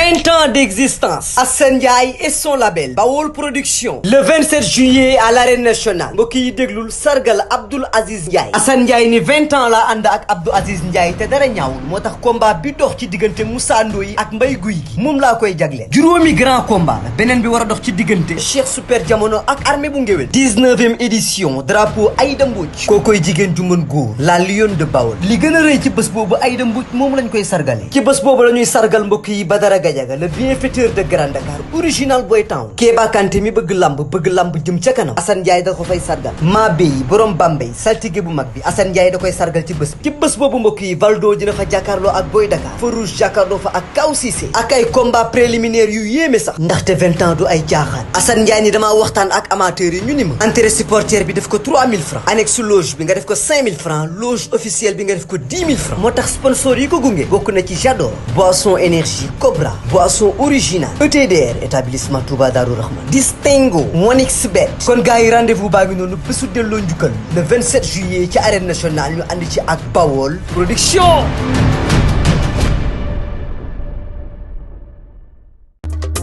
20 ans d'existence. Assane Ndiaye et son label Bawol Production. Le 27 juillet à l'arène nationale. mbokk yi déglul sargal Abdoul Aziz Ndiaye. Assane Ndiaye ni 20 ans la ànd ak Abdou Aziz Ndiaye te dara ñaawul moo tax combat bi dox ci diggante Moussa Ndoye ak Mbaye Gouye Gui moom laa koy jagleel. juróomi grand combat la beneen bi war a dox ci diggante Cheikh Super Jamono ak armée bu ngéwél. 19e édition drapeau Aïda Mbodj. kookoy jigéen ju mën góor la Lion de Bawol. li gën a rëy ci bés boobu Aïda Mbodj moom lañ koy sargale. ci bés boobu la ñuy sargal mbokk yi Badara Gadiaga le bienfaiteur de Grand Dakar original boy town. Kéba Kanté mi bëgg lamb jëm ca kanam. Assane Ndiaye da ko fay sargal. Mabé borom Bambey saltige bu mag bi Assane Ndiaye da koy sargal ci bés bi. ci bés boobu mbokk yi Valdo dina fa jàkkaarloo ak Boy Dakar. Farouche jàkkaarloo fa ak Kaw Cissé. ak ay combat préliminaire yu yéeme sax. ndaxte 20 ans du ay jaaxaan. Assane Ndiaye ni damaa waxtaan ak amateurs yi ñu ni ma. entrée supporter bi def ko 3000 francs. annexe loge bi nga def ko 5000 francs. loge officielle bi nga def ko 10 000 francs. moo tax sponsor yi ko gunge. bokk na ci Jador. Boisson énergie Cobra. boisson original. ETDR établissement Touba Darou Rahman. Distingo. Monixbet. kon gars yi rendez-vous baa ngi noonu bésu delloo njukkal. le 27 juillet ci arène nationale ñu ànd ci ak Bawol Production.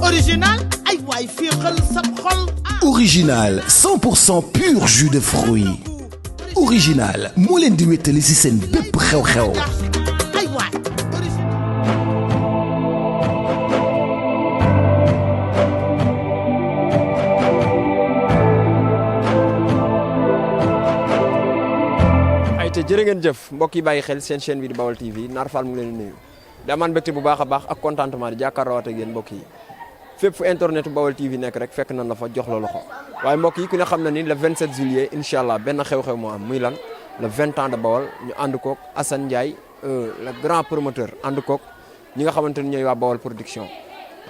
Original ay waay fii xel sab xol. Original 100% pur jus de fruits. Original moo leen di wéttali ci seen bépp xew-xew. ay waay. te jërë ngeen jëf mbokk yi bàyyi xel seen chaîne bi di Bawol TV Nar Fall mu ngi leen di nuyu di amaan mbégte bu baax a baax ak contentement di jàkkaarloo ak yéen mbokk yi fépp fu internet Bawol TV nekk rek fekk nañ la fa jox la loxo waaye mbokk yi ku ne xam na ni le 27 juillet incha allah benn xew-xew moo am muy lan le 20 ans de Bawol ñu ànd koog Assane Ndiaye le grand promoteur ànd koog ñi nga xamante ni ñooy waa Bawol Production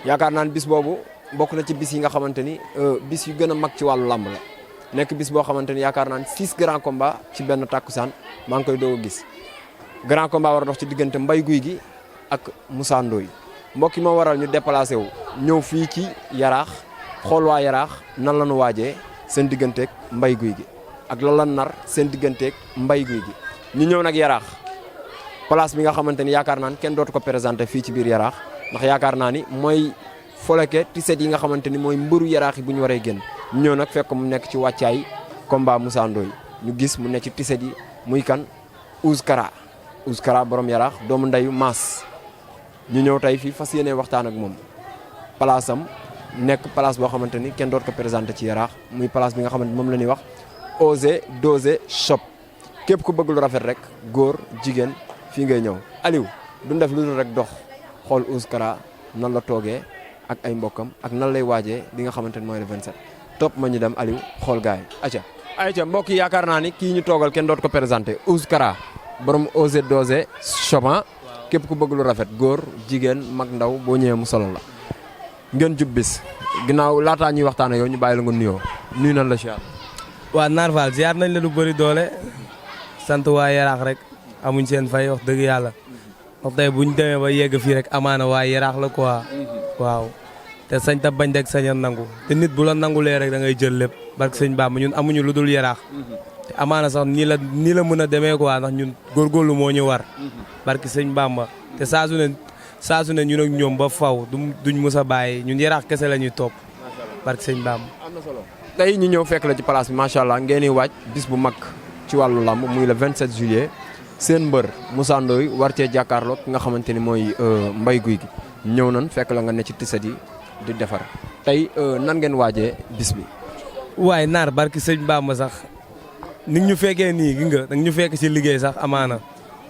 yaakaar naa ne bis boobu bokk na ci bis yi nga xamante ni bis yu gën a mag ci wàllu làmb la nekk bis boo xamante ni yaakaar naa ne 6 grands combats ci benn takkusaan maa ngi koy doog a gis grand combat war a dox ci diggante Mbaye Gouye Gui ak Moussa Ndoye mbokk yi moo waral ñu déplacé wu ñëw fii ci Yaraax xool waa Yaraax nan la ñu waajee seen digganteeg Mbaye Gouye Gui ak lan la nar seen digganteeg Mbaye Gouye Gui ñu ñëw nag Yaraax place bi nga xamante ni yaakaar naa ni kenn dootu ko présenté fii ci biir Yaraax ndax yaakaar naa ni mooy foleke tiset yi nga xamante ni mooy mbëru Yaraax yi bu ñu waree génn ñu ñëw nag fekk mu nekk ci wàccaay combat Moussa Ndoye ñu gis mu nekk ci tiset yi muy kan Ouskara borom Yaraax doomu ndeyu Maas ñu ñëw tey fii fas yéene waxtaan ak moom place am nekk place boo xamante ni kenn doot ko présenté ci Yaraax muy place bi nga xamante moom la ñuy wax Osé Dosé shop képp ku bëgg lu rafet rek góor jigéen fii ngay ñëw Aliou du def lu dul rek dox xool Ouskara nan la toogee ak ay mbokkam ak nan lay waajee li nga xamante ni mooy le 27 topp ma ñu dem Aliou xool gars yi ayca mbokk yi yaakaar naa ni kii ñu toogal kenn doot ko présenté Ouskara borom Osé Dosé shop képp ku bëgg lu rafet góor jigéen mag ndaw boo ñëwee mu solo la ngeen jub bis ginnaaw laataa ñuy waxtaan yow ñu bàyyi la nga nuyoo nuyu nan la ziar. waa Nar Fall ziar nañ la lu bëri doole sant waa Yaraax rek amuñ seen fay wax dëgg yàlla wax tey buñ demee ba yegg fii rek amaana waa Yaraax la quoi waaw te sañ ta bañ rek sañ a nangu te nit bu la nangulee rek da ngay jël lépp barke sëñ Bamba ñun amuñu lu dul Yaraax te amaana sax nii la mën a demee quoi ndax ñun góorgóorlu moo ñu war barke sëñ Bamba te saa su ne ñun ak ñoom ba faw duñ mës a bàyyi ñun Yaraax kese la ñuy topp barke sëñ Bamba. am na solo tey ñu ñëw fekk la ci place bi macha allah ngeen di waaj bis bu mag ci wàllu làmb muy le 27 juillet seen mbër Moussa Ndoye war cee jàkkaarloo ki nga xamante ni mooy Mbaye Gouye Gui ñëw nan fekk la nga ne ci tiset yi di defar tey nan ngeen waajee bis bi. waaye Naar barke sëñ Bamba sax ni ñu fekkee nii gi nga ñu fekk ci liggéey sax amaana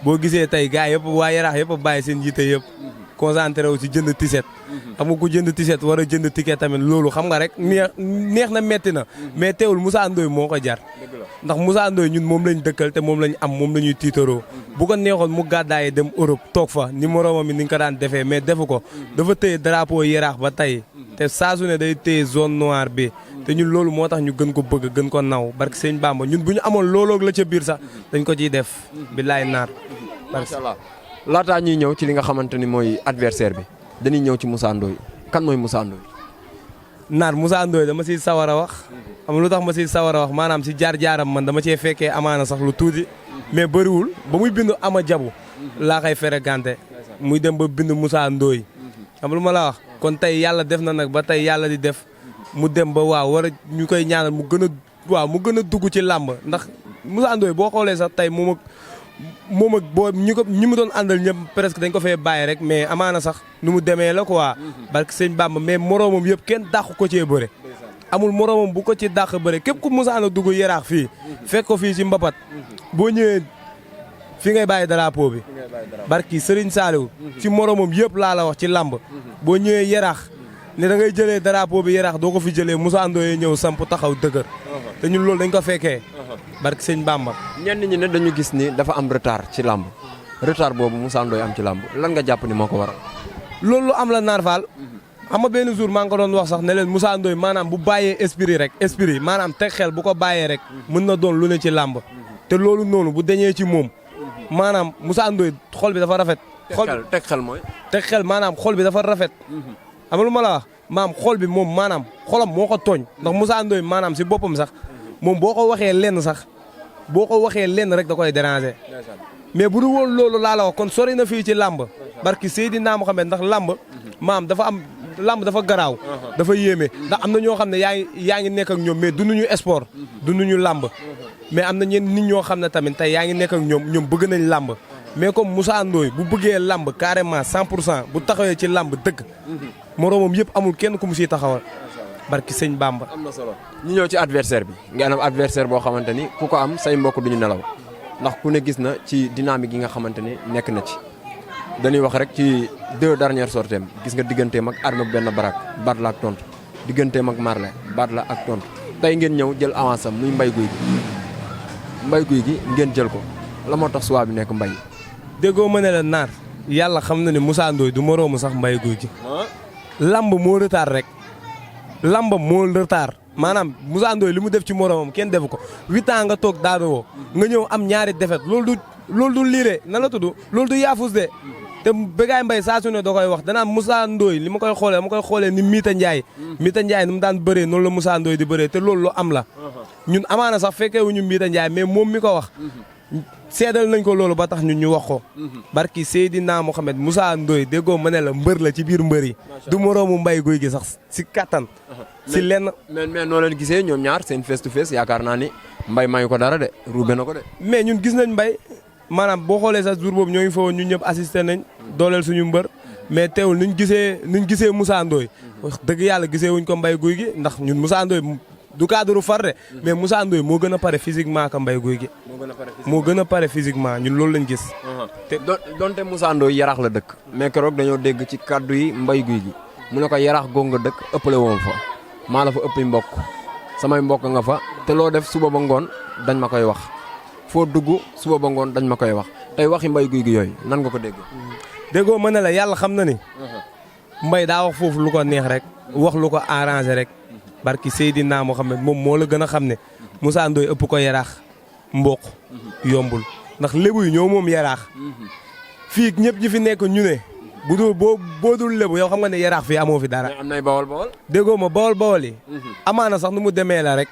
boo gisee tey gars yëpp waa Yaraax yëpp bàyyi seen jiite yëpp concentré wu ci jënd tiset xam nga ku jënd tiset war a jënd ticket tamit loolu xam nga rek neex na metti na mais teewul Moussa Ndoye moo ko jar ndax Moussa Ndoye ñun moom lañ dëkkal te moom lañ am moom la ñuy tiitaroo bu ko neexoon mu gàddaayee dem Europe toog fa numéro mi ni nga ko daan defee mais defu ko dafa téye drapeau Yaraax ba tey te saa su ne day téye zone noire bi te ñun loolu moo tax ñu gën ko bëgg gën ko naw barke sëñ Bamba ñun bu ñu amoon looloog la ca biir sax dañ ko ciy def billaay Naar. macha allah laataa ñuy ñëw ci li nga xamante ni mooy adversaire bi dañuy ñëw ci Moussa Ndoye kan mooy Moussa Ndoye. Naar Moussa Ndoye dama siy sawar a wax xam lu tax ma siy sawar a wax maanaam si jaar-jaaram man dama cee fekkee amaana sax lu tuuti mais bëriwul ba muy bind ama jabu laa koy fréquenté muy dem ba bind Moussa Ndoye xam lu ma la wax kon tey yàlla def na nag ba tey yàlla di def mu dem ba waaw war a ñu koy ñaanal mu gën a mu gën a dugg ci làmb ndax Moussa Ndoye boo xoolee sax tey moom ak boo ñi mu doon àndal ñëpp presque dañ ko fee bàyyi rek mais amaana sax nu mu demee la quoi barke sëñ Bamba mais moroomam yëpp kenn dàq ko cee bëre amul moroomam bu ko ci dàq bëre képp ku Moussa na dugg yaraax fii fekk ko fii ci mbapat boo ñëwee fi ngay bàyyi drapeau bi barki Serigne Saliou ci moroomam yëpp laa la wax ci làmb boo ñëwee yaraax ne da ngay jëlee drapeau bi yaraax doo ko fi jëlee Moussa Ndoye ñëw samp taxaw dëgër te ñun loolu dañ ko fekkee barki sëñ Bamba ñenn ñi ne dañu gis ni dafa am retard ci làmb retard boobu Moussa Ndoye am ci làmb lan nga jàpp ni moo ko waral. loolu lu am la Naar Fall xam nga benn jour maa ngi ko doon wax sax ne leen Moussa Ndoye maanaam bu bàyyee esprit maanaam teg xel bu ko bàyyee rek mën na doon lu ne ci làmb te loolu noonu bu deñee ci moom maanaam Moussa Ndoye xol bi dafa rafet. teg xel mooy. teg xel maanaam xol bi dafa rafet. xam nga lu ma la wax maam xol bi moom maanaam xolam moo ko tooñ ndax Moussa Ndoye maanaam si boppam sax moom boo ko waxee lenn sax boo ko waxee lenn rek da koy déranger. mais bu du woon loolu laa la wax kon sori na fii ci làmb barki Seydina Mohamed ndax làmb maam dafa am làmb dafa garaaw. dafa yéeme ndax am na ñoo xam ne yaa ngi nekk ak ñoom mais dunduñu sport dunduñu làmb mais am na ñenn nit ñoo xam ne tamit tey yaa ngi nekk ak ñoom bëgg nañ làmb mais comme Moussa Ndoye bu bëggee làmb carrément 100% bu taxawee ci làmb dëgg moroomam yëpp amul kenn ku mu siy taxawal barki sëñ Bamba. am na solo ñu ñëw ci adversaire bi nga am adversaire boo xamante ni ku ko am say mbokk duñu nelaw ndax ku ne gis na ci dynamique yi nga xamante ni nekk na ci dañuy wax rek ci 2 dernières sorties gis nga digganteem ak Armé bu benn barak baat la ak tontu digganteem ak Marley baat la ak tontu tey ngeen ñëw jël avance am muy mbay guy gi ngeen jël ko la moo tax suwaa bi nekk mbay. déggoo ma ne la Naar yàlla xam na ne Moussa Ndoye du moroomu sax mbay guy gi lamb moo retard rek lambam moo retard maanaam Moussa Ndoye li mu def ci moroomam kenn defu ko 8 ans nga toog daanu woo nga ñëw am ñaari défaite loolu du liire na la tudd loolu du yaafus de te Bégaay Mbaye saa su ne da koy wax danaa Moussa Ndoye li ma koy xoolee ni Mita Ndiaye ni mu daan bëree noonu la Moussa Ndoye di bëree te loolu lu am la ñun amaana sax fekkee wuñu Mita Ndiaye mais moom mi ko wax seedal nañ ko loolu ba tax ñun ñu wax ko barki Seydina Mohamed Moussa Ndoye déggoo ma ne la mbër la ci biir mbër yi du moroomu mbay guy gi sax si kattan si lenn mais noo leen gisee ñoom ñaar seen face to face yaakaar naa ni mbay mayu ko dara de ruube na ko de mais ñun gis nañ mbay maanaam boo xoolee sax jour boobu ñoo ngi fa woon ñun ñëpp assisté nañ dooleel suñu mbër mais teewul nuñ gisee Moussa Ndoye wax dëgg yàlla gisee wuñ ko mbay guy gi ndax ñun Moussa Ndoye du cadre far de mais Moussa Ndoye moo gën a pare physiquement ka mbay guy gi moo gën a pare physiquement ñun loolu lañ gis te donte Moussa Ndoye yaraax la dëkk mais keroog dañoo dégg ci kaddu yi mbay guy gi mu ne ko yaraax goog nga dëkk ëppale woon fa maa la fa ëppi mbokk samay mbokk nga fa te loo def suba ba ngoon dañ ma koy wax foo dugg suba ba ngoon dañ ma koy wax tey waxi mbay guy gi yooyu nan nga ko dégg déggoo ma ne la yàlla xam na ni mbay daa wax foofu lu ko neex rek wax lu ko arrangé rek barki Seydina Mohamed moom moo la gën a xam ne Moussa Ndoye ëpp ko yaraax mboq yombul ndax lébu yi ñoo moom yaraax fii ñëpp ñi fi nekk ñu ne bu dul boo dul lébu yow xam nga ne yaraax fii amoo fi dara. am nay bawol déggoo ma bawol yi amaana sax nu mu demee la rek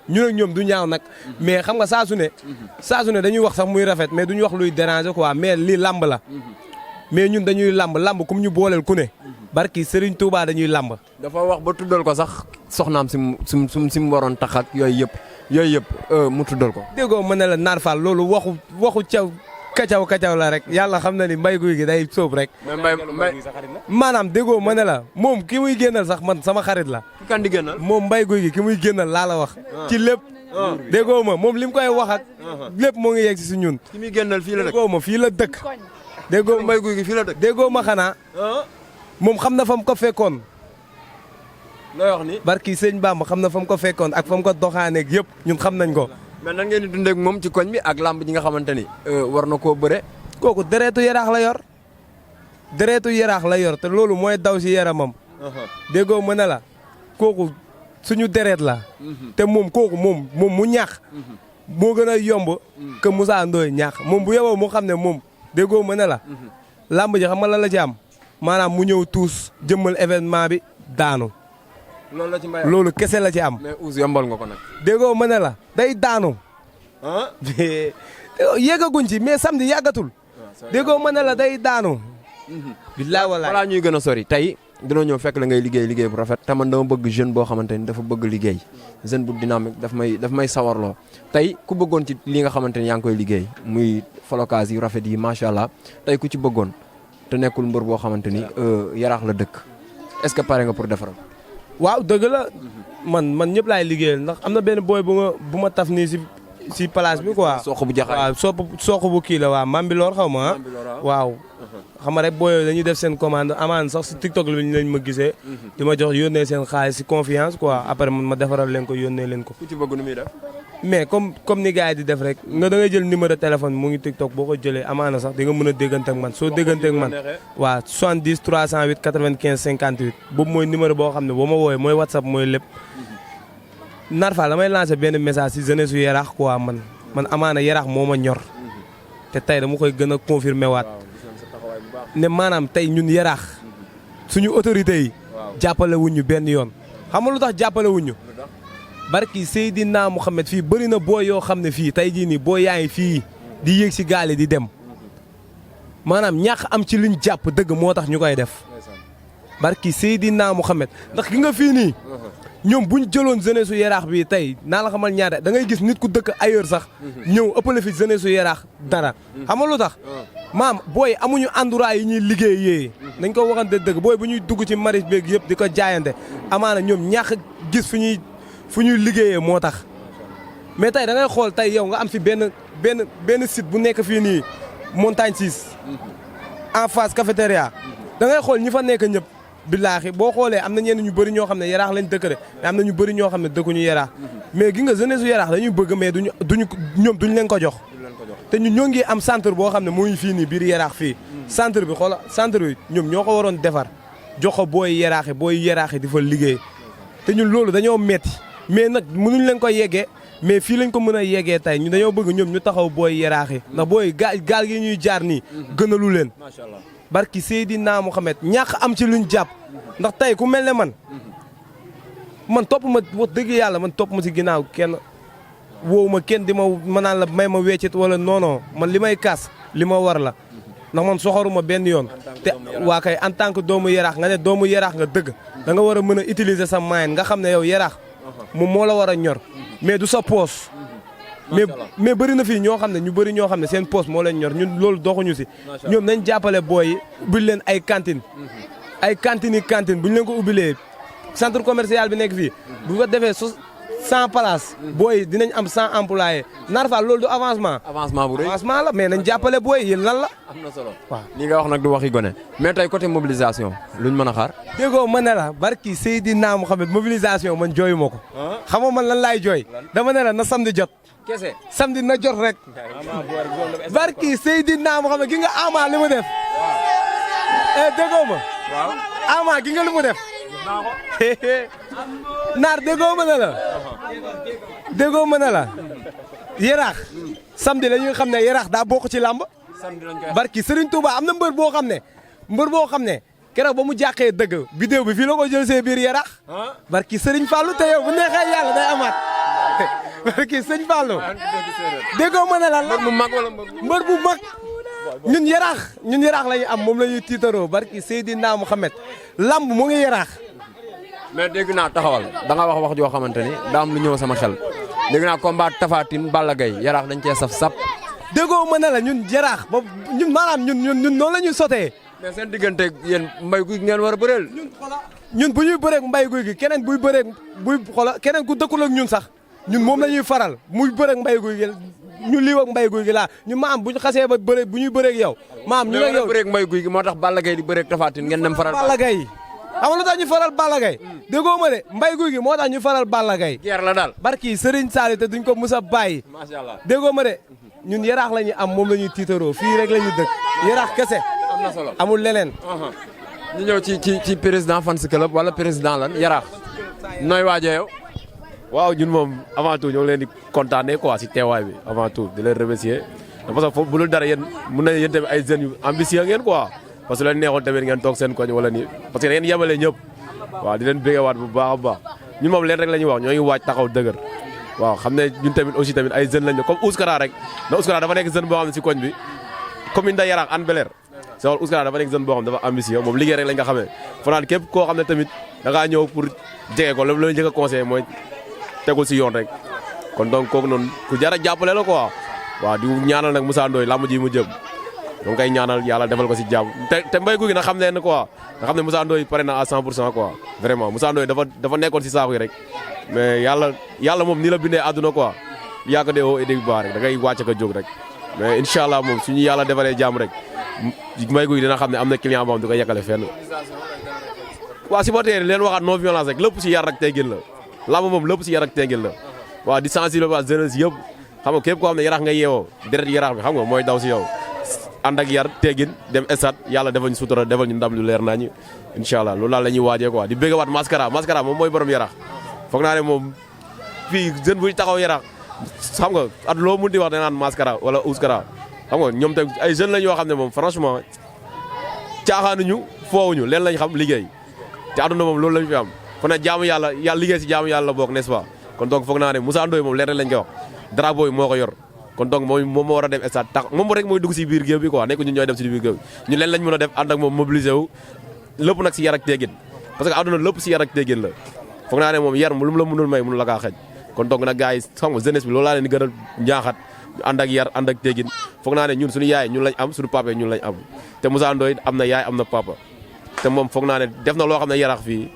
ñu ne ñoom du ñaaw nag mais xam nga saa su ne dañuy wax sax muy rafet mais duñu wax luy déranger quoi mais lii lamb la mais ñun dañuy lamb comme ñu booleel ku ne barki Serigne Touba dañuy lamb. dafa wax ba tuddal ko sax soxnaam si mu waroon tax ak yooyu yëpp mu tuddal ko. déggoo ma ne la Naar Fall loolu waxu kacaw la rek yàlla xam na ni mbay guy gi day sóob rek. mais mbay maanaam déggoo ma ne la moom ki muy génnal sax man sama xarit la. ki kan di génnal moom mbay guy gi ki muy génnal laa la wax. ci lépp. déggoo ma moom li mu koy wax ak. lépp moo ngi yegg si ñun. ki muy génnal fii la dëkk déggoo ma fii la dëkk. déggoo mbay guy gi fii la dëkk. déggoo ma xanaa. moom xam na fa mu ko fekkoon. looy wax ni barki sëñ Bamba xam na fa mu ko fekkoon ak fa mu ko doxaaneeg yëpp ñun xam nañ ko. mais nan ngeen di dundee ak moom ci koñ bi ak lamb ji nga xamante ni war na koo bëre. kooku dereetu yaraax la yor te loolu mooy daw si yaramam. déggoo ma ne la kooku suñu deret la. te moom kooku moom mu ñaax. moo gën a yomb. que Moussa Ndoye ñaax moom bu yeboo mu xam ne moom déggoo ma ne la. lamb ji xam nga lan la ci am maanaam mu ñëw tuus jëmmal événement bi daanu. loolu la ci mbay loolu kese la ci am. mais Ousse yombal nga ko nag. déggoo ma ne la day daanu. yeggaguñ ci mais samedi yàggatul. déggoo ma ne la day daanu. billaay wallaay balaa ñuy gën a sori tey dina ñëw fekk la ngay liggéey bu rafet te man dama bëgg jeune boo xamante ni dafa bëgg liggéey jeune bu dynamique daf may sawarloo tey ku bëggoon ci li nga xamante ni yaa ngi koy liggéey muy flocage yu rafet yi macha allah tey ku ci bëggoon te nekkul mbër boo xamante ni yaraax la dëkk est-ce que pare nga pour defaral. waaw dëgg la man ñëpp laay liggéeyal ndax am na benn booy bu ma taf nii si place bi quoi. soq bu jaxaay waaw soq bu kii la waaw Mambilor xaw ma waaw. xam nga rek booy dañuy def seen commande amaan sax si TikTok lañ ma gisee. di ma jox yónnee seen xaalis si confiance quoi après ma defaral leen ko yónnee leen ko. ku ci bëgg nu muy def. mais comme ni gars yi di def rek nga da ngay jël numéro de téléphone mu ngi TikTok boo ko jëlee amaana sax di nga mën a déggante ak man soo déggante ak man. waaw 70 308 95 58 boobu mooy numéro boo xam ne boo ma woowee mooy WhatsApp mooy lépp. Narfal damay lancer benn message si jeunesse su yaraax quoi man amaana yaraax moo ma ñor te tey dama koy gën a confirmer waat ne maanaam tey ñun yaraax suñu autorités yi jàppale wuñ ñu benn yoon xam nga lu tax jàppale wuñ ñu barki Seydina Mouhamed fii bëri na boo yoo xam ne fii tey jii nii boo yaa ngi fii di yéeg si gaale di dem maanaam ñàkk am ci luñ jàpp dëgg moo tax ñu koy def barki Seydina Mouhamed ndax gi nga fii nii ñoom bu ñu jëloon jeunesse su yaraax bi tey naa la xamal ñaata da ngay gis nit ku dëkk ailleurs sax ñëw ëppale fi jeunesse su yaraax dara xam nga lu tax maam booy amuñu endroit yi ñuy liggéeyee nañ ko waxante dëgg booy bu ñuy dugg ci maris beeg yëpp di ko jaayante amaana ñoom ñàkk gis fu ñuy liggéeyee moo tax mais tey da ngay xool tey yow nga am fi benn site bu nekk fii nii Montagne 6 en face cafétéria da ngay xool ñi fa nekk ñëpp billaahi boo xoolee am na ñenn ñu bëri ñoo xam ne yaraax lañ dëkk de mais am na ñu bëri ñoo xam ne dëkkuñu yaraax mais gi nga jeunesse su yaraax dañuy bëgg mais ñoom duñ leen ko jox te ñun ñoo ngi am centre boo xam ne mu ngi fii nii biir yaraax fii centre bi xoola centre bi ñoom ñoo ko waroon defar jox ko booy yaraax di fa liggéey te ñun loolu dañoo metti mais nag mënuñ leen ko yeggee mais fii lañ ko mën a yeggee tey ñu dañoo bëgg ñoom ñu taxaw booy yaraax yi ndax booy gaal gi ñuy jaar nii gënalu leen barki Seydina Mouhamed ñàkk am ci luñ jàpp ndax tey ku mel ne man topp ma wax dëgg yàlla man topp ma si ginnaaw kenn woowu ma kenn di ma naan la may ma weccit wala non man li may kaas li ma war la ndax man soxoruma benn yoon te waa kay en tant que doomu yaraax nga ne doomu yaraax nga dëgg da nga war a mën a utiliser sa moyen nga xam ne yow yaraax moom moo la war a ñor mais du sa poos mais bëri na fii ñoo xam ne ñu bëri ñoo xam ne seen poste moo leen ñor ñun loolu doxuñu si ñoom nañ jàppale booy yi ubbil leen ay cantine bu ñu leen ko ubbilee centre commercial bi nekk fii bu ko defee 100 places booy yi dinañ am 100 employés Narfal loolu du avancement bu rëy avancement la mais nañ jàppale booy yi lan la am na solo waaw li nga wax nag du waxi gone mais tey côté mobilisation luñ mën a xaar déggoo ma ne la barki Seydina Mouhamed mobilisation man jooyu ma ko xam nga man lan laay jooy dama ne la na samedi jot kese samedi na jot rek barki Seydina Mouhamed gi nga Ama li mu def déggoo ma waaw Ama gi nga li mu def naar déggoo ma ne la yaraax samedi la ñuy xam ne yaraax daa bokk ci làmb barki Serigne Touba am na mbër boo xam ne keroog ba mu jàqee dëgg vidéo bi fii la ko jël see biir yaraax barki Serigne Fallou te yow bu neexee yàlla day amaat barki Serigne Fallou déggoo ma ne la mbër bu mag ñun yaraax la ñu am moom la ñuy tiitaroo barki Seydina Mouhamed lamb mu ngi yaraax mais dégg naa taxawal da nga wax joo xamante ni daa am lu ñëw sama xel dégg naa combat Tapha Tine Balla Gaye yaraax dañ cee saf déggoo ma ne la ñun yaraax ba ñun maanaam ñun noonu la ñuy sotee mais seen diggante yéen mbay guy ngeen war a bëreel ñun bu ñuy bëreeg mbay guy gi keneen keneen ku dëkkul ak ñun sax ñun moom la ñuy faral muy bëreeg mbay guy gi ñu lii ak mbay guy gi laa ñu maam bu ñu xasee ba bëreeg bu ñuy bëreeg yow maam ñu ak yow bëreeg mbay guy gi moo tax Balla Gaye di bëreeg Tapha Tine ngeen dem faral Balla Gaye xam nga lu tax ñu faral Balla Gaye déggoo ma de mbay guy gi moo tax ñu faral Balla Gaye guerre la daal barki Serigne Saliou te duñ ko mus a bàyyi macha allah déggoo ma de ñun yaraax la ñu am moom la ñuy tiitaroo fii rek la ñu dëkk yaraax kese am na solo amul leneen ñu ñëw ci président fans club wala président lan yaraax nooy waajee yow waaw ñun moom avant tout ñoo ngi leen di kontaanee quoi si teewaay bi avant tout di leen remercier parce que foofu bu dul dara yéen mun na yéen tamit ay jeunes yu ambitieux ngeen quoi parce que leen neexoon tamit ngeen toog seen koñ wala nii parce que da ngeen yemale ñëpp waaw di leen béggewaat bu baax a baax ñun moom leen rek la ñuy wax ñoo ngi waaj taxaw dëgër waaw xam ne ñun tamit aussi tamit ay jeunes lañ comme Ouskara rek na Ouskara dafa nekk jeune boo xam ne si koñ bi commune de Yaraax Hann Bel-Air soo xool Ouskara dafa nekk jeune boo xam dafa ambitieux moom liggéey rek lañ nga xamee fa naan képp koo xam ne tamit da ngaa ñëw pour jege ko loolu la njëkk a conseillé mooy tegul si yoon rek kon donc kooku noonu ku jar a jàppale la quoi waaw di ñaanal nag Moussa Ndoye lamb ji mu jëm donc kay ñaanal yàlla defal ko si jàmm te Mbaye Gouy Gui na xam ne quoi nga xam ne Moussa Ndoye pare na à 100% quoi vraiment Moussa Ndoye dafa nekkoon si saako yi rek mais yàlla moom ni la bindee àdduna quoi yaa ko dee woo et baax rek da ngay wàcc ko jóg rek mais incha allah moom suñu yàlla defalee jàmm rek Mbaye Gouy Gui dina xam ne am na client boo xam du ko yekkale fenn. waaw supporter leen waxaat non violence rek lépp si yar ak teggin la lamb moom lépp si yar ak teggin la waaw di sensibiliser waa jeunesse yëpp xam nga képp koo xam ne yarax nga yeewoo deret yarax bi xam nga mooy daw si yow ànd ak yar teggin dem stade yàlla defal ñu sutura defal ñu ndam lu leer nañu incha allah loolu daal la ñuy waajee quoi di bëgg waat Mascara moom mooy borom yarax foog naa ne moom fii jeune buy taxaw yarax xam nga at loo mun di wax danaan Mascara wala Ouskara xam nga ñoom tam ay jeunes lañ yoo xam ne moom franchement caaxaanuñu foowuñu leen lañ xam liggéey te àdduna moom loolu lañ fi am fu ne jaamu yàlla liggéey si jaamu yàlla la bokk n'est-ce pas kon donc foog naa ne Moussa Ndoye moom leer lañ koy wax drapeau yi moo ko yor kon donc moom moo war a dem stade tax moom rek mooy dugg si biir géew bi quoi nekk ñun ñooy dem si biir géew bi ñu leen lañ mën a def ànd ak moom mobiliser wu lépp nag si yar ak teggin parce que àdduna lépp si yar ak teggin la foog naa ne moom yar lu mu la mënul may mënul la kaa xëj kon donc nag gars yi xam nga jeunesse bi loolu laa leen di gën a njaaxat ànd ak yar ànd ak teggin foog naa ne ñun suñu yaay ñun lañ am suñu papa ñun lañ am te Moussa Ndoye am na yaay am na papa te moom foog naa ne def na loo xam ne yarax fii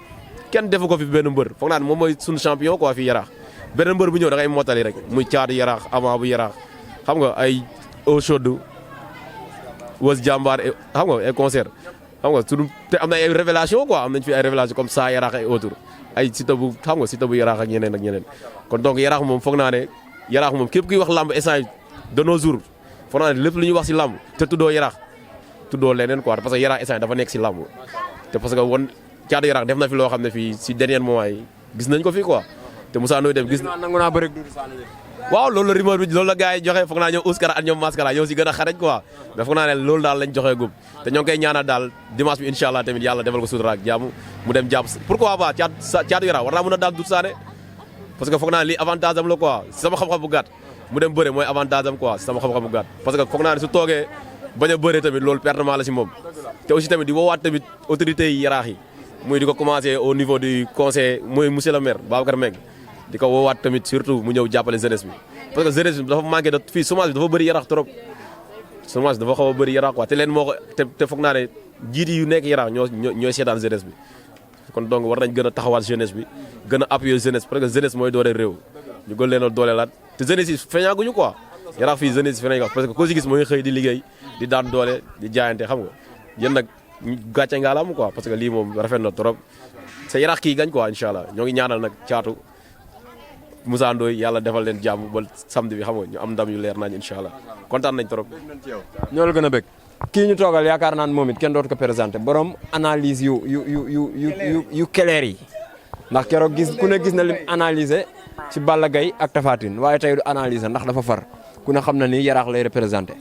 kenn defu ko fi benn mbër foog naa ne moom mooy suñu champion quoi fii yarax beneen mbër bu ñëw da ngay mottali rek muy caatu yarax avant bu yarax xam nga ay eau chaude was jàmbaar xam nga ay concert xam nga suñu te am na ay révélation quoi am nañ fi ay révélation comme ça yarax ay autour ay Siteu bu xam nga Siteu bu yarax ak ñeneen kon donc yarax moom foog naa ne yarax moom képp kuy wax lamb instant de nos jours foog naa ne lépp lu ñuy wax si lamb te tuddoo yarax tuddoo leneen quoi parce que yarax instant dafa nekk si lamb te parce que won caatu yarax def na fi loo xam ne fii si dernier moment yi gis nañ ko fi quoi te Moussa Ndoye dem gis nangu naa bëri Doudou Sané waaw loolu la rumeur bi loolu la gars yi joxe foog naa ñoom Ouskara ak ñoom Mascara ñoo si gën a xarañ quoi mais foog naa ne loolu daal lañ joxe gub te ñoo ngi koy ñaanal daal dimanche bi incha allah tamit yàlla defal ko sutura ak jàmm mu dem jàpp pourquoi pas caatu yarax war naa mën a daal Doudou Sané parce que foog naa ne lii avantage am la quoi sama xam-xam bu gàtt mu dem bëre mooy avantage am quoi sama xam-xam bu gàtt parce que foog naa ne su toogee bañ a bëre tamit loolu pertement la si moom te aussi tamit di woowaat tamit autorités yi yaraax yi muy di ko commencé au niveau du conseil muy monsieur le maire Babacar Mbengue di ko woowaat tamit surtout mu ñëw jàppale jeunesse bi parce que jeunesse bi dafa manqué de fii chômage bi dafa bëri yarax trop chômage dafa xaw a bëri yarax quoi te leen moo ko te foog naa ne jiit yu nekk yarax ñooy seetaan jeunesse bi kon donc war nañ gën a taxawaat jeunesse bi gën a appuyer jeunesse parce que jeunesse mooy doole réew ñu gën leen a dooleelaat te jeunesse yi feeñaaguñu quoi yarax fii jeunesse yi feeñaaguñu parce que koo si gis mooy xëy di liggéey di daan doole di jaayante xam nga yéen nag gàcce nga la am quoi parce que lii moom rafet na trop sa yarax kii gañ quoi incha allah ñoo ngi ñaanal nag caatu Moussa Ndoye yàlla defal leen jàmm ba samedi bi xam nga ñu am ndam yu leer nañ incha allah kontaan nañ trop. ñoo la gën a bëgg kii ñu toogal yaakaar naan moom it kenn dootu ko présenté borom analyse yu clair yi ndax keroog ku ne gis na lim analyser ci Balla Gaye ak Tapha Tine waaye tey du analyser ndax dafa far ku ne xam na ni yaraax lay représenté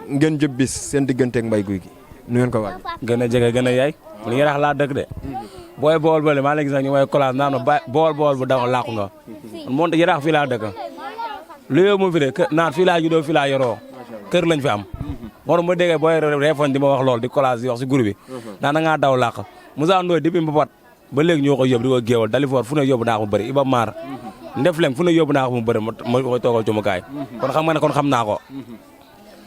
ngeen jëb bis seen digganteeg Mbaye Gouy Gui nu ngeen ko waaj. gën a jege gën a yaay li yaraax laa dëkk de booy bool boole maa ngi gis nag ñu may collage naan ma bool bu daw làqu nga moom te yaraax fii laa dëkk lu yow mu fi de naan fii laa juddoo fii laa yoroo kër lañ fi am moo tax ma déggee booy reefoon di ma wax lool di collage di wax si groupe bi naan da ngaa daw làq Moussa Ndoye depuis mbapat ba léegi ñoo ko yóbbu di ko géewal Dalifor fu ne yóbbu naa ko mu bëri Iba Mar Ndefleng fu ne yóbbu naa ko mu bëri ma koy toogal cumukaay kon xam nga ne kon xam naa ko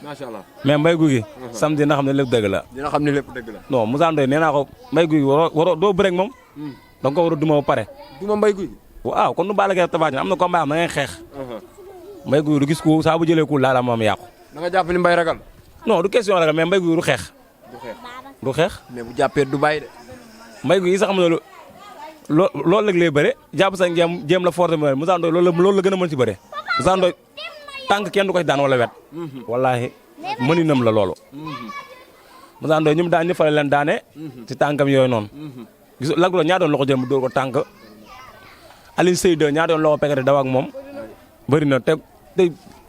macha allah mais Mbaye Gouy Gui samedi dina xam ne lépp dëgg la dina xam ne lépp dëgg la non Moussa Ndoye nee naa ko Mbaye Gouy Gui waroo doo bëre ak moom da nga ko war a duma ba pare duma Mbaye Gouy Gui waaw kon nu Balla Gaye Tapha Tine am na combat am da ngay xeex Mbaye Gouy Gui du gis ko saa bu jëlee ku laala moom yàqu da nga jàpp ni Mbaye ragal non du question ragal mais Mbaye Gouy Gui du xeex du xeex mais bu jàppee du bàyyi de Mbaye Gouy Gui sax xam ne loolu léegi lay bëre jàpp sa jéem la force Moussa Ndoye loolu la gën a mën ci bëre Moussa Ndoye tànk kenn du ko ci daan wala wet wallaahi mëninam la loolu Moussa Ndoye ñum daan ñu fale leen daane ci tànkam yooyu noonu gis Lac Rose ñaa doon loxo jël mu dóor ko tànk Aliou Seyde ñaa doon loxo pekate daw ak moom bëri na te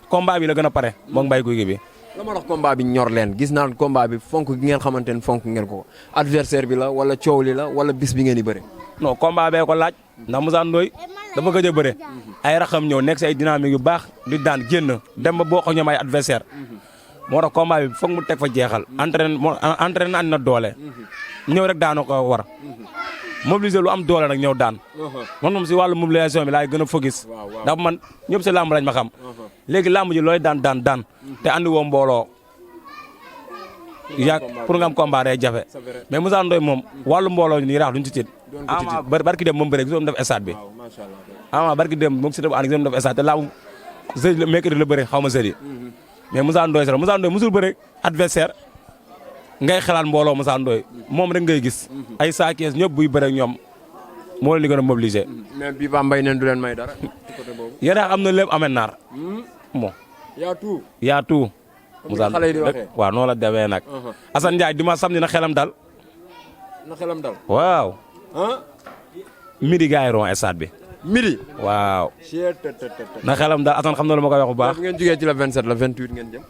combat bi la gën a pare moom Mbaye Gouy Gui bi la ma tax combat bi ñor leen gis naan combat bi fonk gi ngeen xamante ne fonk ngeen ko adversaire bi la wala coow li la wala bis bi ngeen di bëre non combat bee ko laaj ndax Moussa Ndoye dafa gëj a bëre ay raxam ñëw nekk si ay dynamique yu baax di daan génn dem ba boo ko ñoom ay adversaire moo tax combat bi foog mu teg fa jeexal. entraîné na andi na doole. ñëw rek daanu ko war. mobiliser lu am doole nag ñëw daan. man moom si wàllu mobilisation bi laay gën a focus. ndax man ñëpp si làmb lañ ma xam. léegi làmb ji looy daan. te andi woo mbooloo. pour nga am combat day jafe. mais Moussa Ndoye moom wàllu mbooloo nii raax duñ ci tiit. ama barki dem moom bëre gisoo mu def stade bi. ama barki dem moom si def ànd gisoo mu def stade te laamu jeudi mercredi la bëre xaw ma jeudi. mais Moussa Ndoye sax Moussa Ndoye musul bëre adversaire ngay xalaat mbooloo Moussa Ndoye moom rek ngay gis. ay saa kees ñëpp buy bëre ñoom moo leen di gën a mobiliser. mais bii ba mbay neen du leen may dara ci côté boobu. yéen am na lépp amee naar. bon yaa tout. Moussa waaw noonu la demee nag. Assane Ndiaye dimanche samedi na xelam dal. waaw. midi gars yi ron stade bi. midi. waaw. na xelam dal Assane xam na lu ma koy wax bu baax. bu ngeen jugee ci le 27 le 28 ngeen jëm.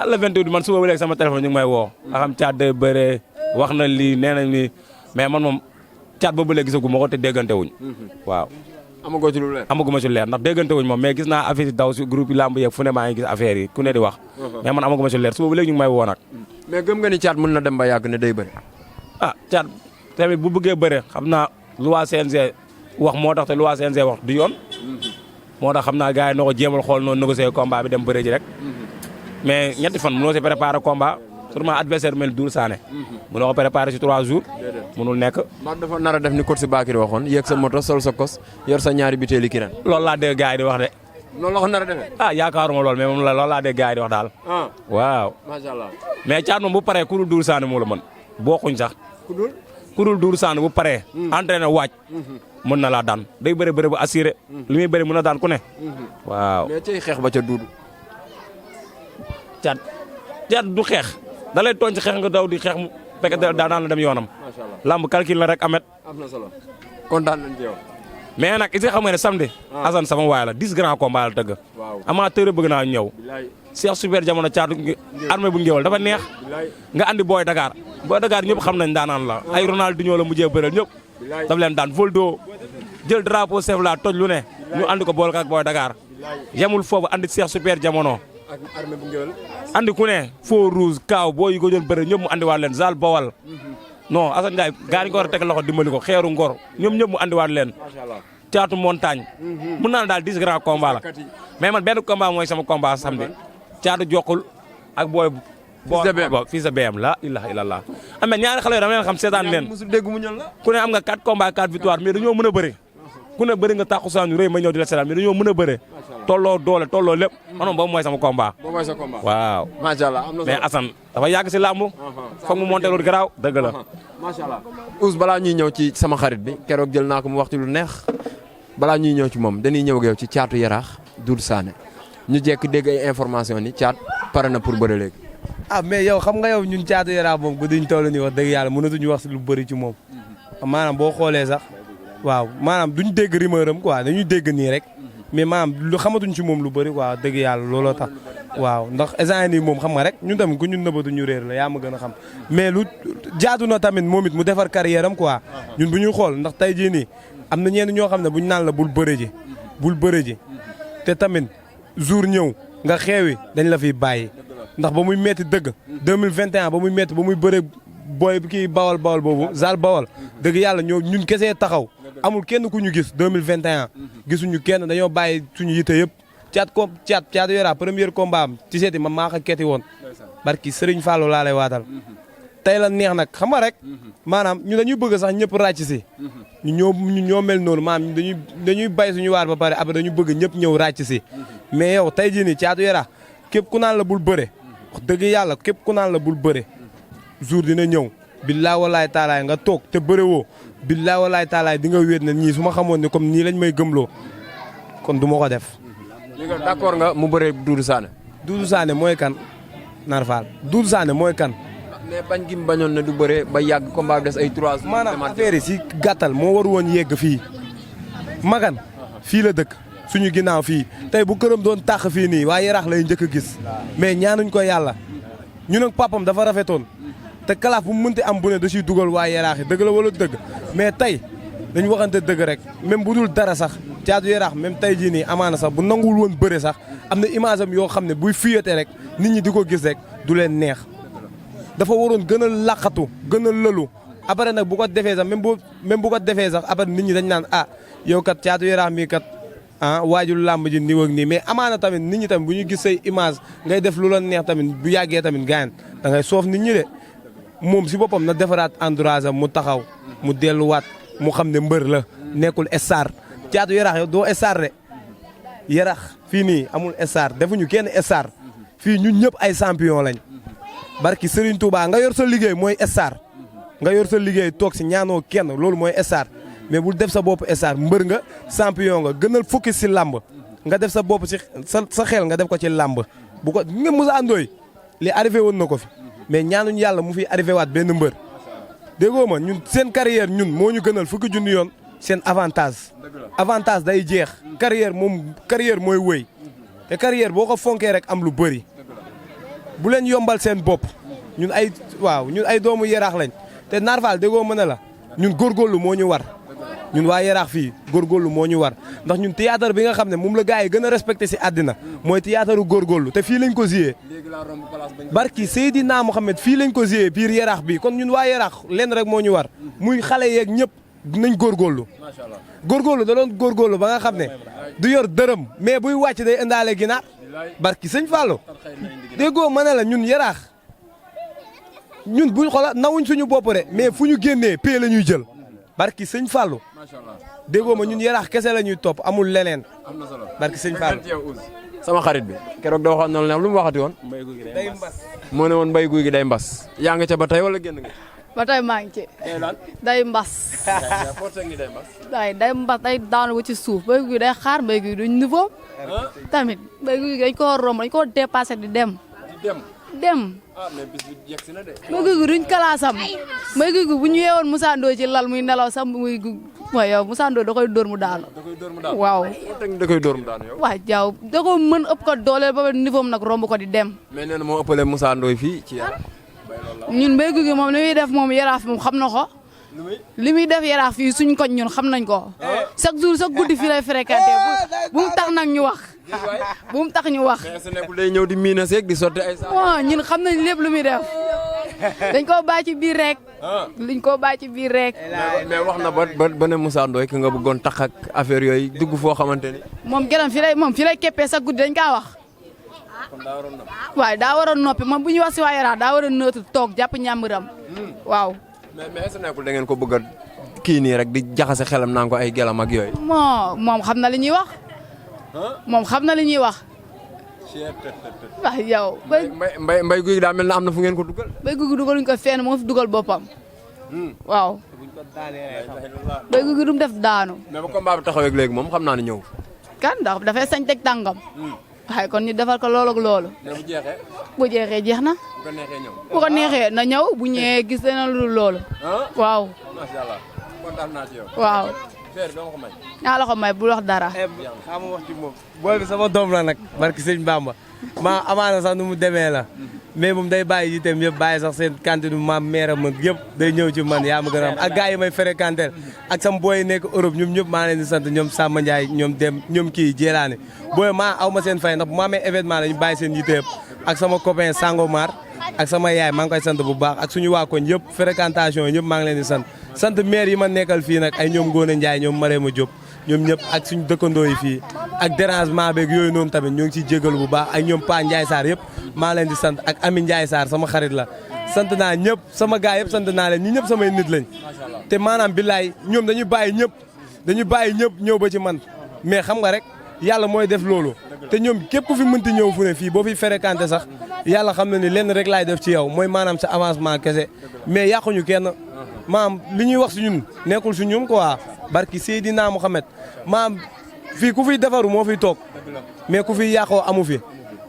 le 28 man suba ba léegi sama téléphone ñu ngi may woo. nga xam caat day bëree wax na lii nee nañ lii mais man moom caat boobu ba léegi gisagu ma ko te déggante wuñ. waaw. amagoo ci lu leer. amaguma ci leer ndax déggante wuñ moom mais gis naa affaire yi daw si groupe yi lamb yeeg fu ne maa ngi gis affaire yi ku ne di wax. mais man amaguma ci leer suba ba léegi ñu ngi may woo nag. mais gëm nga ni caat mën na dem ba yàgg ne day bëri. caat tamit bu bëggee bëre xam naa lu waa CNG wax moo tax te lu waa CNG wax du yoon. moo tax xam naa gars yi noo ko jéemal xool noonu négocier combat bi dem bëre ji rek. mais ñetti fan mënoo si préparer combat sûrement adversaire mel Dour Sané. mënoo ko préparer si 3 jours. mënul nekk. maa dafa nar a def ni coach si Bakir waxoon yéeg sa moto sol sa kos yor sa ñaari bitéeli kiran. loolu laa dégg gars yi di wax de. loolu la ko nar a defee. yaakaaruma lool mais moom loolu laa dégg gars yi di wax daal. waaw. macha allah. mais caat moom bu paree ku dul Dour Sané moo la mën bokkuñ sax. ku dul Dour Sané bu paree. entraîné waaj. mën na laa daan day bëre bu assuré. li muy bëri mën na daan ku ne. waaw mais cay xeex ba ca duudu. caat du xeex da lay tooñ ci xeex nga daw di xeex mu fekk daan la dem yoonam. macha allah lamb calcul la rek amet. am na solo kontaan nañ ci yow. mais nag is xam nga ne samedi. Assane sama waay la 10 grands combats la tëgg. waaw amateur bëgg naa ñëw. Cheikh Super jamono caatu armée bu ngéwal dafa neex. nga andi booy Dakar ñëpp xam nañ daanaan la. ay Ronaldinho la mujjee bëreel ñëpp. daf leen daan Voldo jël drapeau chef la toj lu ne. ñu andi ko bool ak booy Dakar. yemul foofu andi Cheikh Super jamono. ak armée bu ngéwal. andi ku ne foo rouge kaaw boo yi ko doon bëre ñëpp mu andiwaat leen Zal Bawal. non Assane Ndiaye gaa yi ko war a teg loxo dimbali ko xeeru ngor ñoom ñëpp mu andiwaat leen. caatu montagne. mun naa ne daal 10 grands combats la. mais man benn combat mooy sama combat samedi. caatu jokkul ak booy. fii sa BM la ilaha illallah. am na ñaari xale yoo dama leen xam seetaan leen. ku ne am nga 4 combats 4 victoire mais dañoo mën a bëre. ku ne bëri nga tàqu saa ñu rëy ma ñëw di la seetaan mais dañoo mën a bëre. tolloo doole tolloo lépp. man boobu mooy sama combat. waaw. macha allah am na mais Assane dafa yàgg si làmb. foog mu monté lu garaaw dëgg la. macha allah Ous balaa ñuy ñëw ci sama xarit bi keroog jël naa ko mu wax ci lu neex balaa ñuy ñëw ci moom dañuy ñëw ak yow ci caatu yaraax Dour Sané ñu jekk dégg ay information ni caat pare na pour bëre léegi. mais yow xam nga yow ñun caatu yaraax moom ba duñ toll nii wax dëgg yàlla mënatuñu wax si lu bëri ci moom. maanaam boo xoolee sax waaw maanaam duñ dégg rumeur am quoi dañuy dégg nii rek mais maanaam lu xamatuñ ci moom lu bëri quoi dëgg yàlla looloo tax. waaw ndax instant nii moom xam nga rek ñun tamit ku ñun nëbbatu ñu réer la yaa ma gën a xam mais lu jaadu na tamit moom it mu defar carrière am quoi ñun bu ñuy xool ndax tey jii nii am na ñenn ñoo xam ne bu ñu naan la bul bëre ji te tamit jour ñëw nga xeewi dañ la fiy bàyyi ndax ba muy metti dëgg 2021 ba muy metti ba muy bëre booy kii bawal boobu Zal Bawal dëgg yàlla ñun kesee taxaw amul kenn ku ñu gis 2021 gisuñu kenn dañoo bàyyi suñu yite yëpp caatu yara premier combat am ci seeti man maa ko keti woon barki Serigne Fallou laa lay waatal tey la neex nag xam nga rek maanaam ñu dañuy bëgg sax ñëpp ràcc si ñu ñoo mel noonu maanaam dañuy bay suñu waar ba pare après dañu bëgg ñëpp ñëw ràcc si mais yow tey jii nii caatu yara képp ku naan la bul bëre wax dëgg yàlla képp ku naan la bul bëre jour dina ñëw billaay walaay taalaay nga toog te bëre woo billaay walaay taalaay di nga wéet ne ñii su ma xamoon ne comme nii lañ may gëmloo kon du ma ko def. d'accord nga mu bëree Dour Sané. Dour Sané mooy kan Nar Fall Dour Sané mooy kan. mais bañ gi mu bañoon ne du bëree ba yàgg combat bi des ay 3 jours. maanaam affaire yi si gàttal moo war woon yegg fii Magan fii la dëkk suñu ginnaaw fii tey bu këram doon tàq fii nii waa Yaraax lay njëkk a gis mais ñaanuñ ko yàlla ñu nag papam dafa rafetoon te kalaaf bu mu mënti am bu ne da ciy dugal waa Yaraax yi dëgg la wala dëgg mais tey dañu waxante dëgg rek même bu dul dara sax caatu yaraax même tey jii nii amaana sax bu nanguwul woon bëre sax am na image am yoo xam ne buy fiyate rek nit ñi di ko gis rek du leen neex dafa waroon gën a laqatu gën a lëlu après nag bu ko defee sax même bu ko defee sax après nit ñi dañ naan ah yow kat Caatu Yaraax mi kat waajul làmb ji nii ak nii mais amaana tamit nit ñi tamit bu ñu gis say image ngay def lu la neex tamit bu yàggee tamit gaañ da ngay soof nit ñi de moom si boppam na defaraat entourage am mu taxaw mu delluwaat mu xam ne mbër la nekkul star Caatu Yaraax yow doo star de Yaraax fii nii amul star defuñu kenn star fii ñun ñëpp ay champion lañ barki Serigne Touba nga yor sa liggéey mooy star nga yor sa liggéey toog si ñaanoo kenn loolu mooy star mais bul def sa bopp star mbër nga champion nga gënal focus si làmb nga def sa bopp si sa xel nga def ko ci làmb bu ko nga Moussa Ndoye li arrivé woon na ko fi mais ñaanuñu yàlla mu fi arrivé waat benn mbër déggoo ma ñun seen carrière ñun moo ñu gënal fukki junni yoon seen avantage day jeex carrière mooy wëy te carrière boo ko fonkee rek am lu bëri bu leen yombal seen bopp ñun ay doomu Yaraax lañ te Naar Fall déggoo mën a la ñun góorgóorlu moo ñu war ñun waa Yaraax fii góorgóorlu moo ñu war ndax ñun théâtre bi nga xam ne moom la gars yi gën a respecté si àddina mooy théâtre góorgóorlu te fii lañ ko joué barki Seydina Mohamed fii lañ ko joué biir Yaraax bi kon ñun waa Yaraax lenn rek moo ñu war muy xale yeeg ñëpp dinañ góorgóorlu da doon góorgóorlu ba nga xam ne du yor dërëm mais buy wàcc day indaale ginaar barki sëñ Fallou déggoo mën a la ñun Yaraax ñun buñ xoola nawuñ suñu bopp de mais fu ñu génnee pay la ñuy jël barki sëñ Fallou déggoo ma ñun Yaraax kese la ñuy topp amul leneen barki sëñ Fallou sama xarit bi keroog da waxoon na lu neex lu mu waxati woon day mbas moo ne woon mbay guy gi day mbas yaa nga ca ba tey wala génn nga ba tey maa ngi ci day mbas day mbas day daanu ba ci suuf mbay guy day xaar mbay guy duñ niveau tamit mbay guy dañ koo romb dañ koo dépassé di dem mais bis bi yegsi na de mbay guy duñ kalaasam mbay guy bu ñu yeewoon Moussa Ndoye ci lal muy nelaw sax muy mooy yow Moussa Ndoye da koy dóor mu daanu waaw da koy dóor mu daanu yow waaw jaaw da ko mën ëpp ko dooleel ba niveau am nag romb ko di dem mais nee na moo ëppale Moussa Ndoye fii ci Yaraax ñun mbay guy moom li muy def moom Yaraax moom xam na ko li muy def Yaraax fii suñ koñ ñun xam nañ ko chaque jour chaque guddi fii lay fréquenté bu mu tax nag ñu wax bu mu tax ñu wax mais su nekkul day ñëw di miina seeg di sotti ay sa ñun xam nañ lépp lu muy def dañ koo bàyyi ci biir rek liñ koo bàyyi ci biir rek mais wax na ba ne Moussa Ndoye ki nga bëggoon tax ak affaire yooyu dugg foo xamante ni moom gënam fii lay keppee chaque guddi dañ kaa wax waaye daa waroon noppi moom bu ñuy wax si waa Yaraax daa waroon neutre toog jàpp ñàmburam waaw mais est-ce que nekkul da ngeen ko bëgg a kii nii rek di jaxase xelam naan ko ay gelam ak yooyu moom xam na li ñuy wax moom xam na li ñuy wax waaw yow mbay guy daa mel na am na fu ngeen ko dugal mbay guy dugaluñ ko fenn moo fi dugal boppam waaw mbay guy du mu def daanu mais ba combat bi taxawee léegi moom xam naa ne ñëw kan ndax dafay sañ teg tàngam waaye kon ñu defal ko loolu ak loolu bu jeexee jeex na bu ko neexee na ñëw bu ñëwee gis na lu loolu waaw macha allah kontaan naa ci yow waaw naa la ko may bul wax dara xam wax ci moom booy bi sama doom la nag barki sëñ Bamba maa amaana sax nu mu demee la mais moom day bàyyi yitteem yëpp bàyyi sax seen cantine maam maire man yëpp day ñëw ci man yaa ma gën a am ak gars yi may fréquenter ak sam booy nekk Europe ñoom ñëpp maa leen di sant ñoom Samba Ndiaye ñoom kii Jéelaane booy maa aw ma seen fay ndax bu ma amee événement la ñu bàyyi seen yitte yëpp ak sama copain Sangomar ak sama yaay maa ngi koy sant bu baax ak suñu waa koñ yëpp fréquentation yi ñëpp maa ngi leen di sant maire yi ma nekkal fii nag ay ñoom Ngone Ndiaye ñoom Marema Diop ñoom ñëpp ak suñu dëkkandoo yi fii ak dérangement beeg yooyu noonu tamit ñoo ngi ciy jégalu bu baax ak ñoom Pa Ndiaye Sarr yëpp maa leen di sant ak Ami Ndiaye Sarr sama xarit la sant naa ñëpp sama gaay yëpp sant naa leen ñi ñëpp samay nit lañ te maanaam billaay ñoom dañuy bàyyi ñëpp ñëw ba ci man mais xam nga rek yàlla mooy def loolu te ñoom képp ku fi mënti ñëw fu ne fii boo fi fréquenté sax yàlla xam na ni lenn rek laay def ci yow mooy maanaam sa avancement kese mais yàquñu kenn maam li ñuy wax si ñun nekkul si ñun quoi barki Seydina Mohamed maam fii ku fiy defaru moo fiy toog mais ku fiy yàqoo amu fi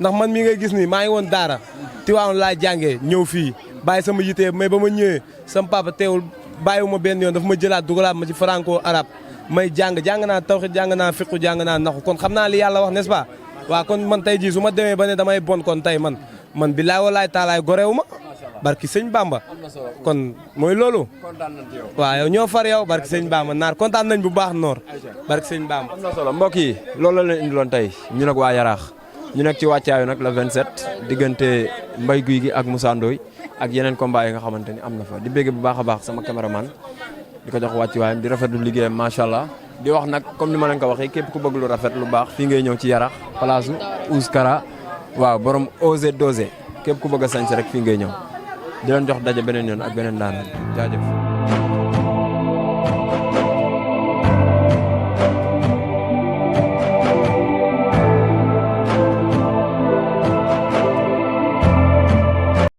ndax man mi ngay gis ni maa ngi woon daara Tiwaawan laa jàngee ñëw fii bàyyi sama yitee mais ba ma ñëwee sama papa teewul bàyyiwuma benn yoon dafa ma jëlaat dugalaat ma ci franco arabe may jàng naa tawhid jàng naa fiqu jàng naa naxu kon xam naa li yàlla wax n'est-ce pas waaw kon man tey jii su ma demee ba ne damay bon kon tey man billaay walaay taalaay goreewu ma barki sëñ Bamba kon mooy loolu waaw yow ñoo far yow barki sëñ Bamba naar kontaan nañ bu baax noor barki sëñ Bamba am na solo mbokk yi loolu la leen indiloon tey ñu nag waa Yaraax ñu nekk ci wàccaayu nag le 27 diggante Mbaye Gouy Gui ak Moussa Ndoye ak yeneen combat yi nga xamante ni am na fa di bégg bu baax a baax sama caméraman di ko jox wàccuwaayam di rafetlu liggéeyam macha allah di wax nag comme ni ma leen ko waxee képp ku bëgg lu rafet lu baax fii ngay ñëw ci Yarax place Ouskara waaw borom osé dosé képp ku bëgg a sañse rek fii ngay ñëw di leen jox daje beneen yoon ak beneen daanaka jaajëf.